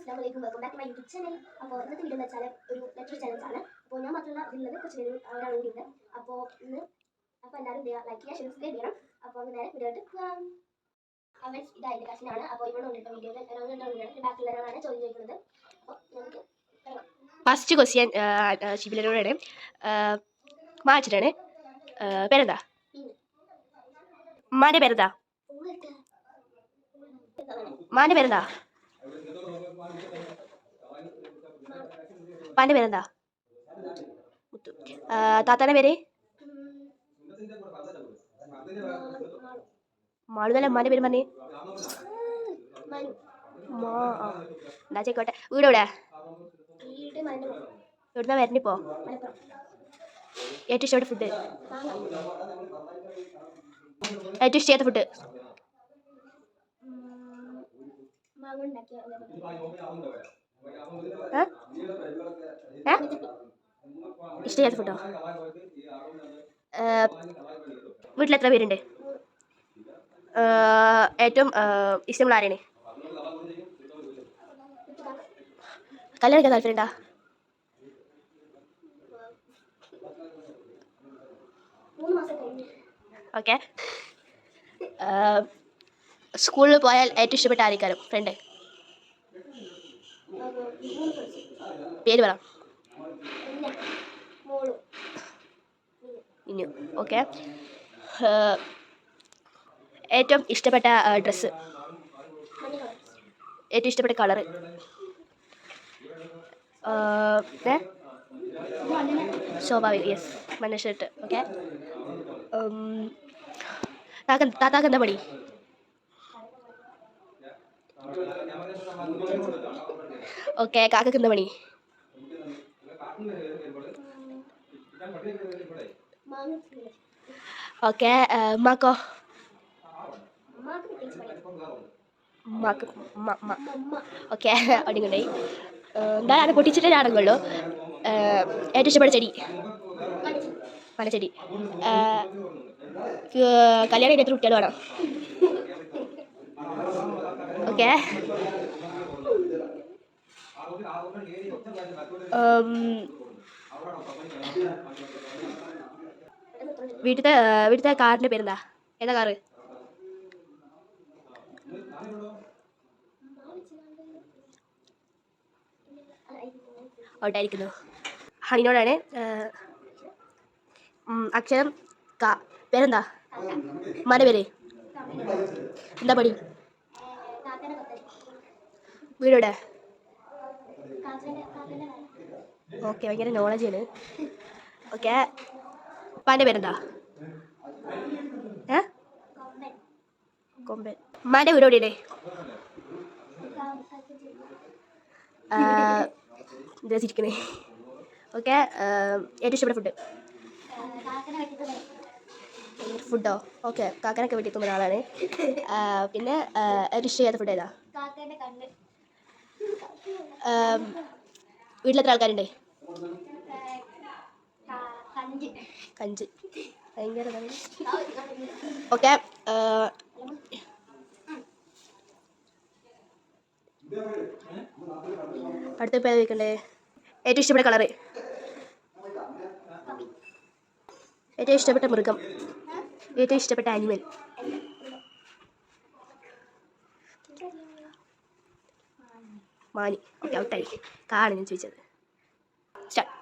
അസ്സലാമു welcome back to my YouTube channel. അപ്പോൾ ഇന്നത്തെ വീഡിയോ എന്ന് വെച്ചാൽ ഒരു ലെറ്റർ ചലഞ്ച് ആണ്. അപ്പോൾ ഞാൻ മാത്രമല്ല ഇതിലുള്ളത് കുറച്ച് പേര് ഒരാൾ കൂടി ഉണ്ട്. അപ്പോൾ എല്ലാവരും ലൈക്ക് ചെയ്യുക, സബ്സ്ക്രൈബ് ചെയ്യണം. അപ്പോൾ നേരെ വീഡിയോ ആയിട്ട് പോകാം. അവൻ ഇതായിട്ട് കസിനാണ്. അപ്പോൾ ഇവിടെ വന്നിട്ട് വീഡിയോയിൽ ബാക്കിയുള്ളവരാണ് ചോദ്യം ചോദിക്കുന്നത്. അപ്പോൾ നമുക്ക് ഫസ്റ്റ് ക്വസ്റ്റ്യൻ ഷിബിലനോടാണ്. മാച്ചിട്ടാണ്. പേരെന്താ? ഉമ്മാൻ്റെ പേരെന്താ? ഉമ്മാൻ്റെ പേരെന്താ? ഉപ്പാൻ്റെ പേരെന്താ? മുത്തു. താത്താൻ്റെ പേര്? മാളുതല്ല ഉമ്മാൻ്റെ പേര് പറഞ്ഞേ. എന്താ ചെക്കോട്ടെ. വീട് എവിടെ? എവിടുന്നാ വരണ്ടിപ്പോ? ഏറ്റവും ഇഷ്ടപ്പെട്ട ഫുഡ്? ഏറ്റവും ഇഷ്ടപ്പെട്ട ഫുഡ്? ഇഷ്ടപ്പെട്ട ഫുഡോ? വീട്ടിലെത്ര പേരുണ്ട്? ഏറ്റവും ഇഷ്ടമുള്ള ആരാണ്? കല്യാണം കഴിക്കാൻ താല്പര്യമുണ്ടോ? ഓക്കെ. സ്കൂളിൽ പോയാൽ ഏറ്റവും ഇഷ്ടപ്പെട്ട ആരെക്കാരും ഫ്രണ്ട്? പേര് പറ. ഇന്നു. ഓക്കെ. ഏറ്റവും ഇഷ്ടപ്പെട്ട ഡ്രസ്സ്? ഏറ്റവും ഇഷ്ടപ്പെട്ട കളറ്? സ്വാഭാവികം. യെസ്, മഞ്ഞ ഷർട്ട്. ഓക്കെ. താത്താക്ക് എന്താ പണി? ഓക്കെ. കാക്കക്ക് എന്താ പണി? ഓക്കെ. ഉമ്മാക്കോ? ഉമ്മാക്ക് ഓക്കെ. അടികൊണ്ടായി. എന്താ അത് പൊട്ടിച്ചിട്ടേ ആണെന്നുള്ളൂ. ഏറ്റവും ഇഷ്ടപ്പെട്ട ചെടി? മലച്ചെടി. കല്യാണം കഴിഞ്ഞ എത്ര കുട്ടികൾ വേണം? ഓക്കെ. വീട്ടിലത്തെ കാറിൻ്റെ പേരെന്താ? ഏതാ കാറ്? ഔട്ടായിരിക്കുന്നു. ഹണിനോടാണ്. അക്ഷരം ക. പേരെന്താ? ഉമ്മാൻ്റെ പേര്? എന്താ പണി? വീടെവിടെ? ഓക്കെ. ഭയങ്കര നോളജാണ്. ഓക്കെ. ഉപ്പാൻ്റെ പേരെന്താ? കൊമ്പൻ. ഉമ്മാൻ്റെ വീട് എവിടെയാണ്? എന്താ ചിരിക്കണേ? ഓക്കെ. ഏറ്റവും ഇഷ്ടപ്പെട്ട ഫുഡ്? ഫുഡോ? ഓക്കെ. കാക്കനൊക്കെ വീട്ടിൽ എത്തുന്ന ഒരാളാണ്. പിന്നെ ഏറ്റവും ഇഷ്ടം ഫുഡ് ഏതാ? വീട്ടിലെത്ര ആൾക്കാരുണ്ട്? കഞ്ച്. ഭയങ്കര. ഓക്കെ. അടുത്ത പേര് ചോദിക്കണ്ടേ? ഏറ്റവും ഇഷ്ടപ്പെട്ട കളറ്? ഏറ്റവും ഇഷ്ടപ്പെട്ട മൃഗം? ഏറ്റവും ഇഷ്ടപ്പെട്ട ആനിമൽ? മാനി. ഓക്കെ. ഔട്ടായി. കാണ് ഞാൻ ചോദിച്ചത്. സ്റ്റാർട്ട്.